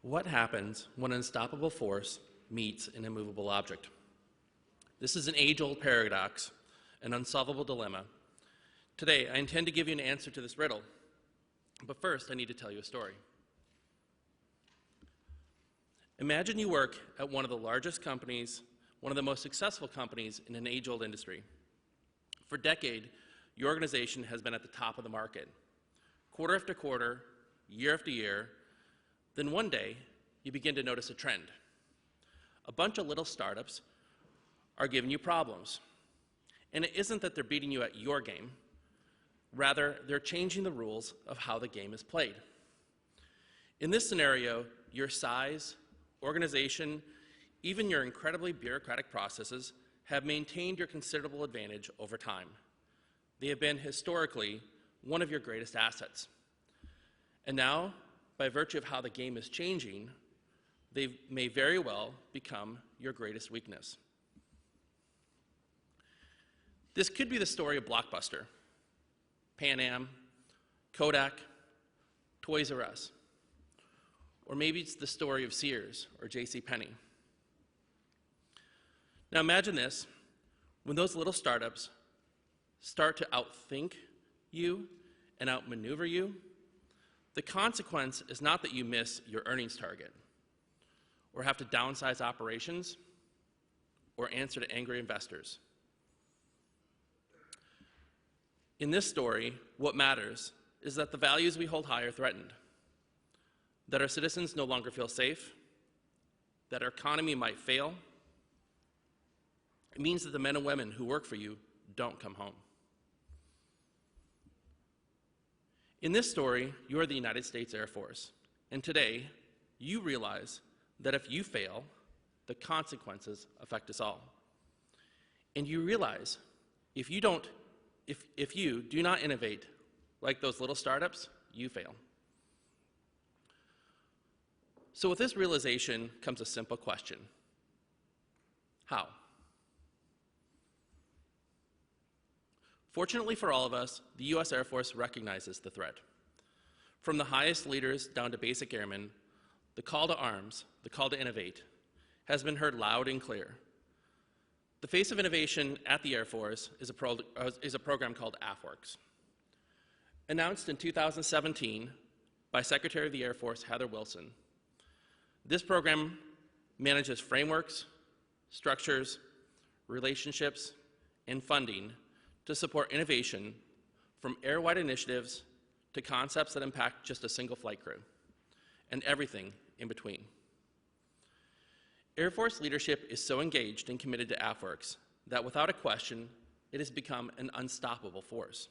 What happens when an unstoppable force meets an immovable object? This is an age-old paradox, an unsolvable dilemma. Today, I intend to give you an answer to this riddle, but first I need to tell you a story. Imagine you work at one of the largest companies, one of the most successful companies in an age-old industry. For a decade, your organization has been at the top of the market. Quarter after quarter, year after year, then one day, you begin to notice a trend. A bunch of little startups are giving you problems. And it isn't that they're beating you at your game. Rather, they're changing the rules of how the game is played. In this scenario, your size, organization, even your incredibly bureaucratic processes have maintained your considerable advantage over time. They have been historically one of your greatest assets. And now, by virtue of how the game is changing, they may very well become your greatest weakness. This could be the story of Blockbuster, Pan Am, Kodak, Toys R Us. Or maybe it's the story of Sears or JCPenney. Now imagine this, when those little startups start to outthink you and outmaneuver you, the consequence is not that you miss your earnings target, or have to downsize operations, or answer to angry investors. In this story, what matters is that the values we hold high are threatened, that our citizens no longer feel safe, that our economy might fail. It means that the men and women who work for you don't come home. In this story, you are the United States Air Force, and today, you realize that if you fail, the consequences affect us all. And you realize if you do not innovate like those little startups, you fail. So with this realization comes a simple question: how? Fortunately for all of us, the US Air Force recognizes the threat. From the highest leaders down to basic airmen, the call to arms, the call to innovate, has been heard loud and clear. The face of innovation at the Air Force is a program called AFWERX. Announced in 2017 by Secretary of the Air Force Heather Wilson, this program manages frameworks, structures, relationships, and funding to support innovation from air-wide initiatives to concepts that impact just a single flight crew, and everything in between. Air Force leadership is so engaged and committed to AFWERX that without a question, it has become an unstoppable force.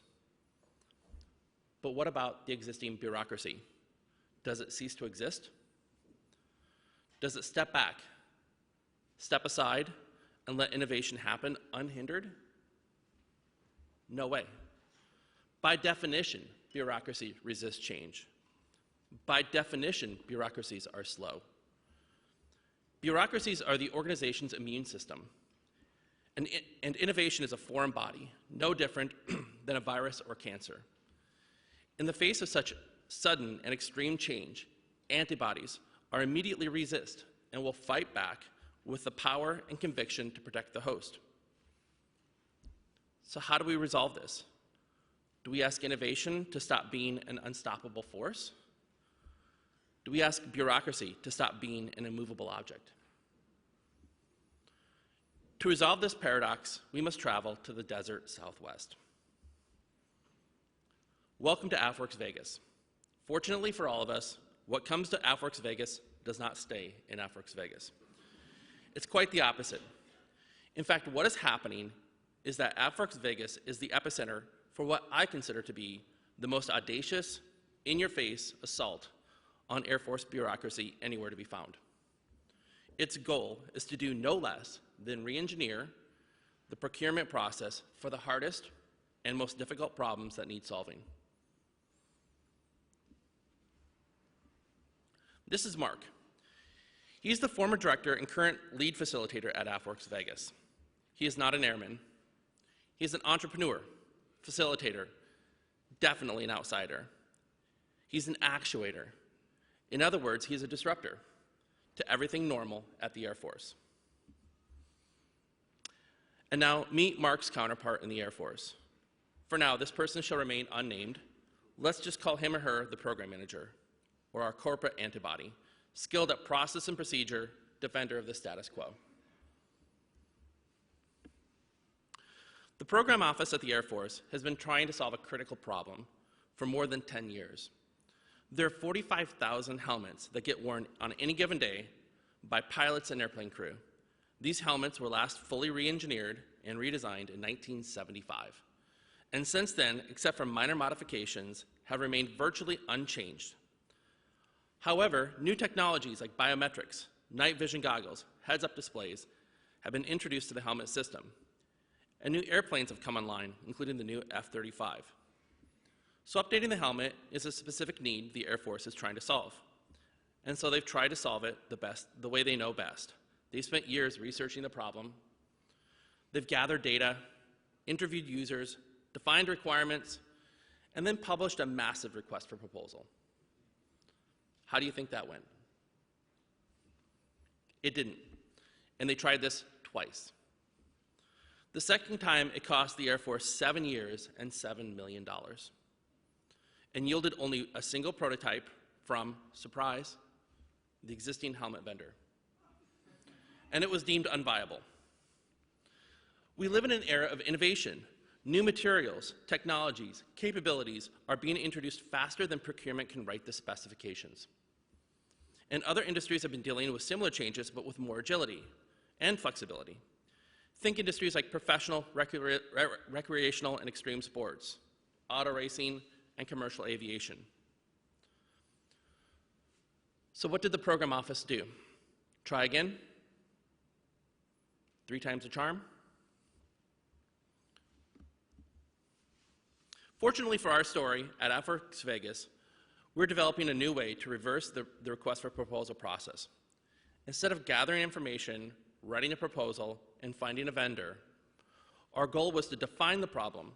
But what about the existing bureaucracy? Does it cease to exist? Does it step back, step aside, and let innovation happen unhindered? No way. By definition, bureaucracy resists change. By definition, bureaucracies are slow. Bureaucracies are the organization's immune system, and innovation is a foreign body, no different than a virus or cancer. In the face of such sudden and extreme change, antibodies are immediately resist and will fight back with the power and conviction to protect the host. So how do we resolve this? Do we ask innovation to stop being an unstoppable force? Do we ask bureaucracy to stop being an immovable object? To resolve this paradox, we must travel to the desert Southwest. Welcome to AFWERX Vegas. Fortunately for all of us, what comes to AFWERX Vegas does not stay in AFWERX Vegas. It's quite the opposite. In fact, what is happening is that AFWERX Vegas is the epicenter for what I consider to be the most audacious, in-your-face assault on Air Force bureaucracy anywhere to be found. Its goal is to do no less than re-engineer the procurement process for the hardest and most difficult problems that need solving. This is Mark. He's the former director and current lead facilitator at AFWERX Vegas. He is not an airman. He's an entrepreneur, facilitator, definitely an outsider. He's an actuator, In other words, he's a disruptor to everything normal at the Air Force. And now, meet Mark's counterpart in the Air Force. For now, this person shall remain unnamed. Let's just call him or her the program manager, or our corporate antibody, skilled at process and procedure, defender of the status quo. The program office at the Air Force has been trying to solve a critical problem for more than 10 years. There are 45,000 helmets that get worn on any given day by pilots and airplane crew. These helmets were last fully re-engineered and redesigned in 1975. And since then, except for minor modifications, have remained virtually unchanged. However, new technologies like biometrics, night vision goggles, heads-up displays have been introduced to the helmet system. And new airplanes have come online, including the new F-35. So updating the helmet is a specific need the Air Force is trying to solve. And so they've tried to solve it the way they know best. They spent years researching the problem. They've gathered data, interviewed users, defined requirements, and then published a massive request for proposal. How do you think that went? It didn't. And they tried this twice. The second time, it cost the Air Force 7 years and $7 million, and yielded only a single prototype from, surprise, the existing helmet vendor. And it was deemed unviable. We live in an era of innovation. New materials, technologies, capabilities are being introduced faster than procurement can write the specifications. And other industries have been dealing with similar changes, but with more agility and flexibility. Think industries like professional, recreational, and extreme sports, auto racing, and commercial aviation. So what did the program office do? Try again? 3 times the charm? Fortunately for our story, at AFWERX Vegas, we're developing a new way to reverse the request for proposal process. Instead of gathering information, writing a proposal, and finding a vendor, our goal was to define the problem,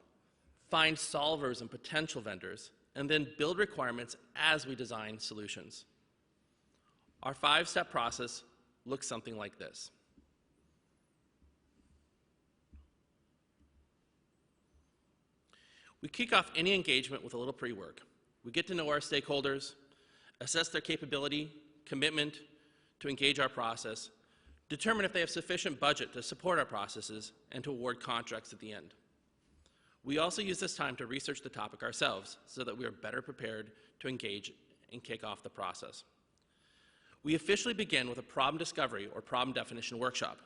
find solvers and potential vendors, and then build requirements as we design solutions. Our 5-step process looks something like this. We kick off any engagement with a little pre-work. We get to know our stakeholders, assess their capability, commitment to engage our process, determine if they have sufficient budget to support our processes, and to award contracts at the end. We also use this time to research the topic ourselves so that we are better prepared to engage and kick off the process. We officially begin with a problem discovery or problem definition workshop.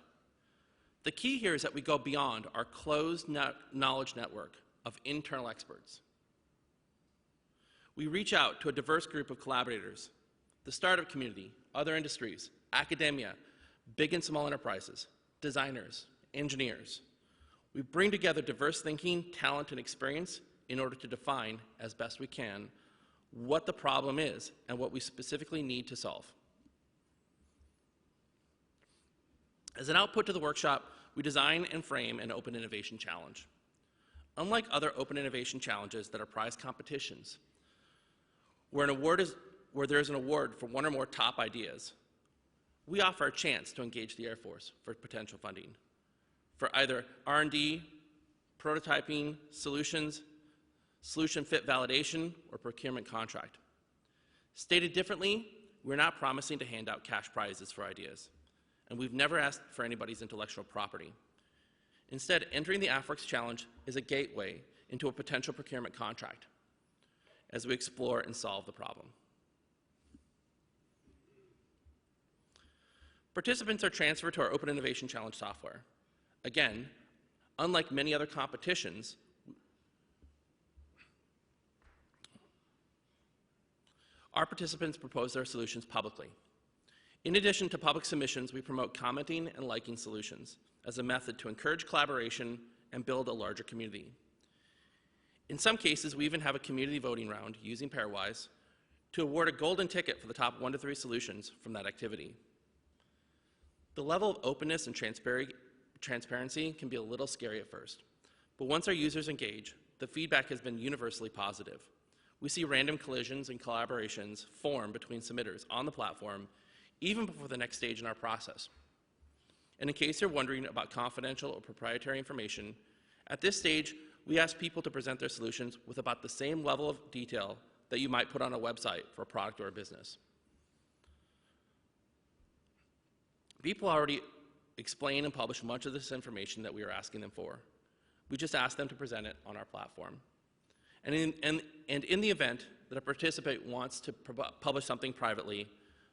The key here is that we go beyond our closed knowledge network of internal experts. We reach out to a diverse group of collaborators, the startup community, other industries, academia, big and small enterprises, designers, engineers. We bring together diverse thinking, talent, and experience in order to define, as best we can, what the problem is and what we specifically need to solve. As an output to the workshop, we design and frame an open innovation challenge. Unlike other open innovation challenges that are prize competitions, where there is an award for one or more top ideas, we offer a chance to engage the Air Force for potential funding for either R&D, prototyping, solutions, solution fit validation, or procurement contract. Stated differently, we're not promising to hand out cash prizes for ideas, and we've never asked for anybody's intellectual property. Instead, entering the AFWERX challenge is a gateway into a potential procurement contract as we explore and solve the problem. Participants are transferred to our Open Innovation Challenge software. Again, unlike many other competitions, our participants propose their solutions publicly. In addition to public submissions, we promote commenting and liking solutions as a method to encourage collaboration and build a larger community. In some cases, we even have a community voting round using Pairwise to award a golden ticket for the top 1 to 3 solutions from that activity. The level of openness and transparency can be a little scary at first, but once our users engage, the feedback has been universally positive. We see random collisions and collaborations form between submitters on the platform even before the next stage in our process. And in case you're wondering about confidential or proprietary information, at this stage, we ask people to present their solutions with about the same level of detail that you might put on a website for a product or a business. People already explain and publish much of this information that we are asking them for. We just ask them to present it on our platform. And in the event that a participant wants to publish something privately,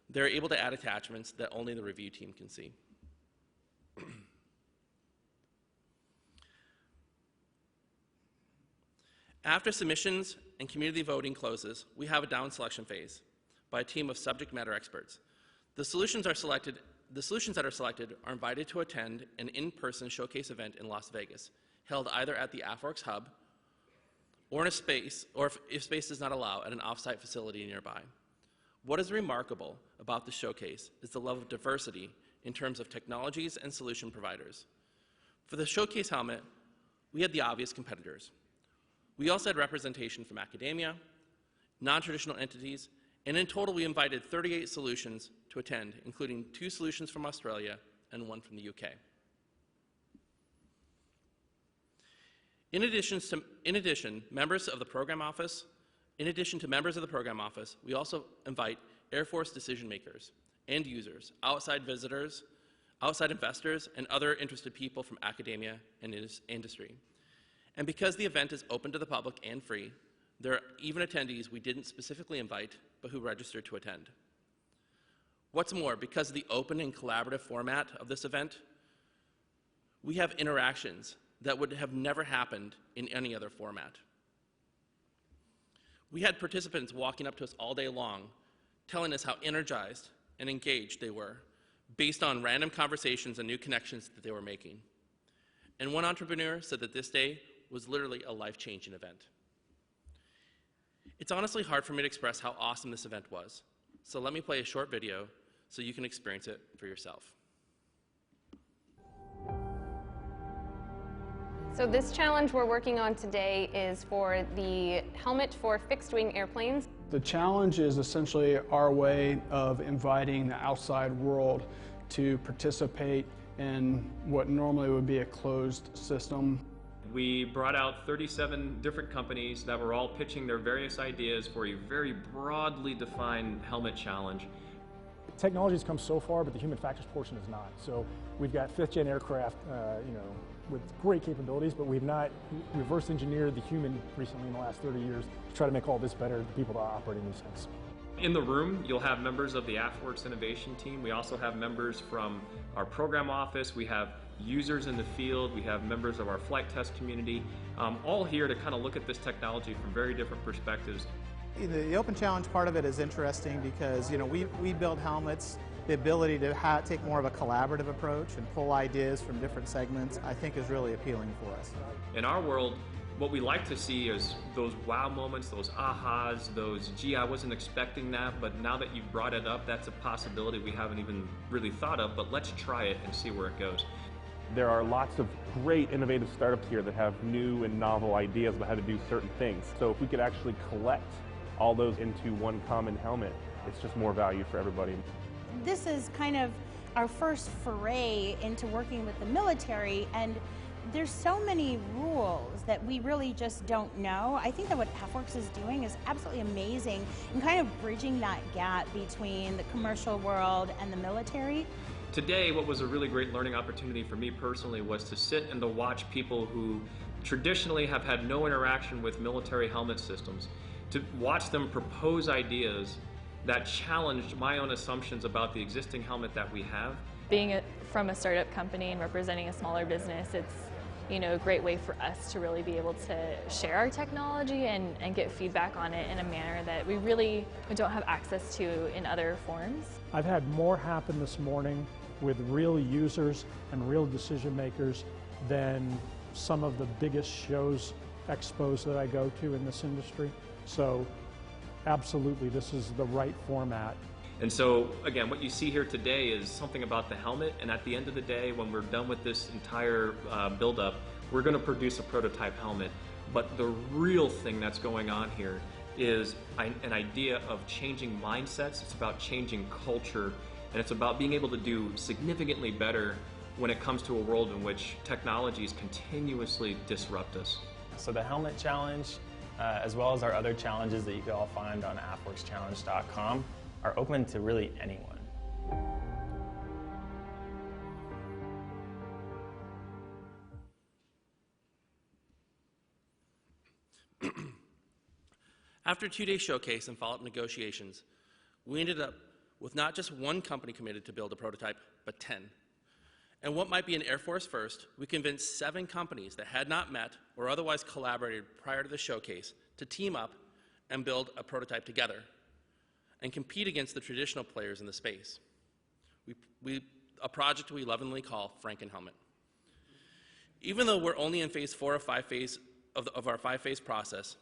they're able to add attachments that only the review team can see. After submissions and community voting closes, we have a down selection phase by a team of subject matter experts. The solutions that are selected are invited to attend an in-person showcase event in Las Vegas, held either at the AFWERX hub or in a space, or if space does not allow, at an off-site facility nearby. What is remarkable about the showcase is the level of diversity in terms of technologies and solution providers. For the showcase helmet, we had the obvious competitors. We also had representation from academia, non-traditional entities, and in total we invited 38 solutions to attend, including 2 solutions from Australia and 1 from the UK. In addition to members of the program office, we also invite Air Force decision makers, end users, outside visitors, outside investors, and other interested people from academia and industry. And because the event is open to the public and free, there are even attendees we didn't specifically invite, but who registered to attend. What's more, because of the open and collaborative format of this event, we have interactions that would have never happened in any other format. We had participants walking up to us all day long, telling us how energized and engaged they were, based on random conversations and new connections that they were making. And one entrepreneur said that this day was literally a life-changing event. It's honestly hard for me to express how awesome this event was, so let me play a short video so you can experience it for yourself. So this challenge we're working on today is for the helmet for fixed-wing airplanes. The challenge is essentially our way of inviting the outside world to participate in what normally would be a closed system. We brought out 37 different companies that were all pitching their various ideas for a very broadly defined helmet challenge. Technology has come so far, but the human factors portion is not. So we've got 5th-gen aircraft, with great capabilities, but we've not reverse engineered the human recently in the last 30 years to try to make all this better, the people that are operating these things. In the room, you'll have members of the AFWERX innovation team. We also have members from our program office. We have users in the field. We have members of our flight test community, all here to kind of look at this technology from very different perspectives. The open challenge part of it is interesting because we build helmets. The ability to take more of a collaborative approach and pull ideas from different segments, I think, is really appealing for us. In our world, what we like to see is those wow moments, those ahas, those gee, I wasn't expecting that, but now that you've brought it up, that's a possibility we haven't even really thought of, but let's try it and see where it goes. There are lots of great innovative startups here that have new and novel ideas about how to do certain things. So if we could actually collect all those into one common helmet, it's just more value for everybody. This is kind of our first foray into working with the military, and there's so many rules that we really just don't know. I think that what AFWERX is doing is absolutely amazing in kind of bridging that gap between the commercial world and the military. Today, what was a really great learning opportunity for me personally was to sit and to watch people who traditionally have had no interaction with military helmet systems, to watch them propose ideas that challenged my own assumptions about the existing helmet that we have. Being from a startup company and representing a smaller business, it's a great way for us to really be able to share our technology and get feedback on it in a manner that we really don't have access to in other forms. I've had more happen this morning with real users and real decision makers than some of the biggest shows, expos that I go to in this industry. So absolutely, this is the right format. And so, again, what you see here today is something about the helmet, and at the end of the day, when we're done with this entire build-up, we're going to produce a prototype helmet. But the real thing that's going on here is an idea of changing mindsets. It's about changing culture, and it's about being able to do significantly better when it comes to a world in which technologies continuously disrupt us. So the Helmet Challenge, as well as our other challenges that you can all find on AFWERXchallenge.com, are open to really anyone. After a 2-day showcase and follow-up negotiations, we ended up with not just one company committed to build a prototype, but 10. And what might be an Air Force first, we convinced 7 companies that had not met or otherwise collaborated prior to the showcase to team up and build a prototype together and compete against the traditional players in the space. A project we lovingly call Franken-Helmet. Even though we're only in phase 4 of our 5-phase process,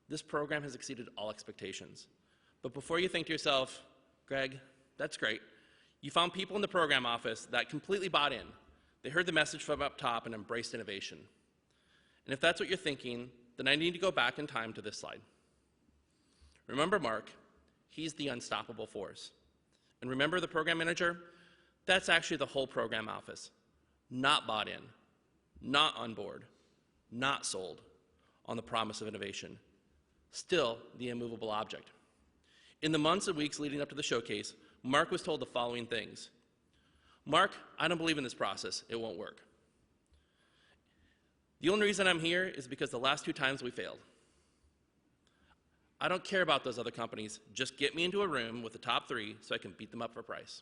this program has exceeded all expectations. But before you think to yourself, Greg, that's great, you found people in the program office that completely bought in. They heard the message from up top and embraced innovation. And if that's what you're thinking, then I need to go back in time to this slide. Remember Mark? He's the unstoppable force. And remember the program manager? That's actually the whole program office. Not bought in, not on board, not sold on the promise of innovation. Still the immovable object. In the months and weeks leading up to the showcase, Mark was told the following things. Mark, I don't believe in this process. It won't work. The only reason I'm here is because the last 2 times we failed. I don't care about those other companies. Just get me into a room with the top 3 so I can beat them up for price.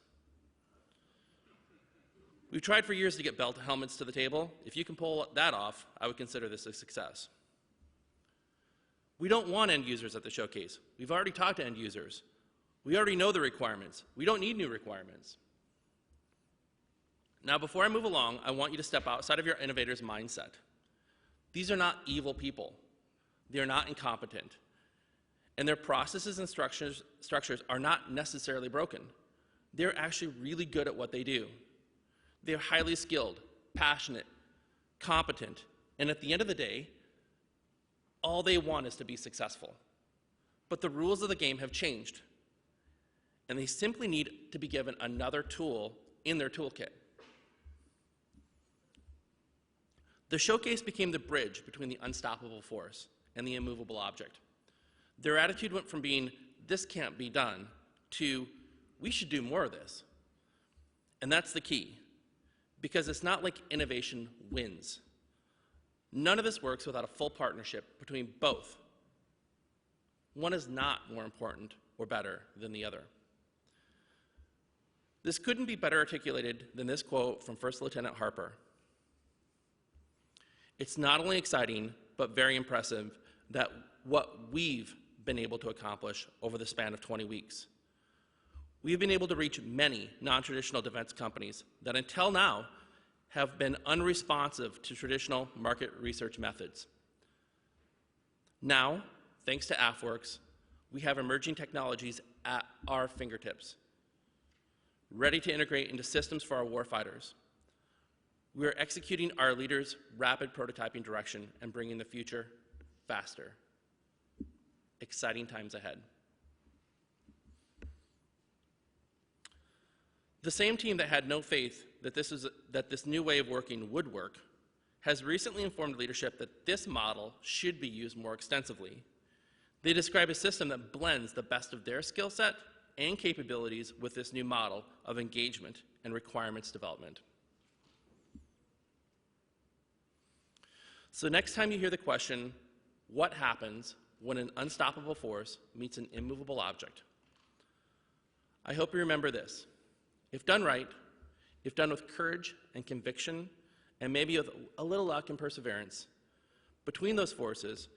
We've tried for years to get belt helmets to the table. If you can pull that off, I would consider this a success. We don't want end users at the showcase. We've already talked to end users. We already know the requirements. We don't need new requirements. Now, before I move along, I want you to step outside of your innovator's mindset. These are not evil people. They are not incompetent. And their processes and structures are not necessarily broken. They're actually really good at what they do. They're highly skilled, passionate, competent, and at the end of the day, all they want is to be successful. But the rules of the game have changed, and they simply need to be given another tool in their toolkit. The showcase became the bridge between the unstoppable force and the immovable object. Their attitude went from being, this can't be done, to, we should do more of this. And that's the key, because it's not like innovation wins. None of this works without a full partnership between both. One is not more important or better than the other. This couldn't be better articulated than this quote from First Lieutenant Harper. It's not only exciting, but very impressive that what we've been able to accomplish over the span of 20 weeks. We've been able to reach many non-traditional defense companies that until now have been unresponsive to traditional market research methods. Now, thanks to AFWERX, we have emerging technologies at our fingertips, ready to integrate into systems for our warfighters. We are executing our leaders' rapid prototyping direction and bringing the future faster. Exciting times ahead. The same team that had no faith that this new way of working would work has recently informed leadership that this model should be used more extensively. They describe a system that blends the best of their skill set and capabilities with this new model of engagement and requirements development. So next time you hear the question, what happens when an unstoppable force meets an immovable object? I hope you remember this. If done right, if done with courage and conviction, and maybe with a little luck and perseverance, between those forces,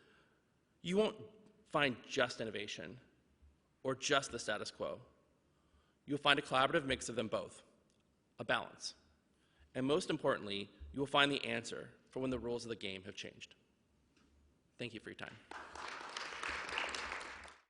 you won't find just innovation or just the status quo. You'll find a collaborative mix of them both, a balance. And most importantly, you will find the answer for when the rules of the game have changed. Thank you for your time.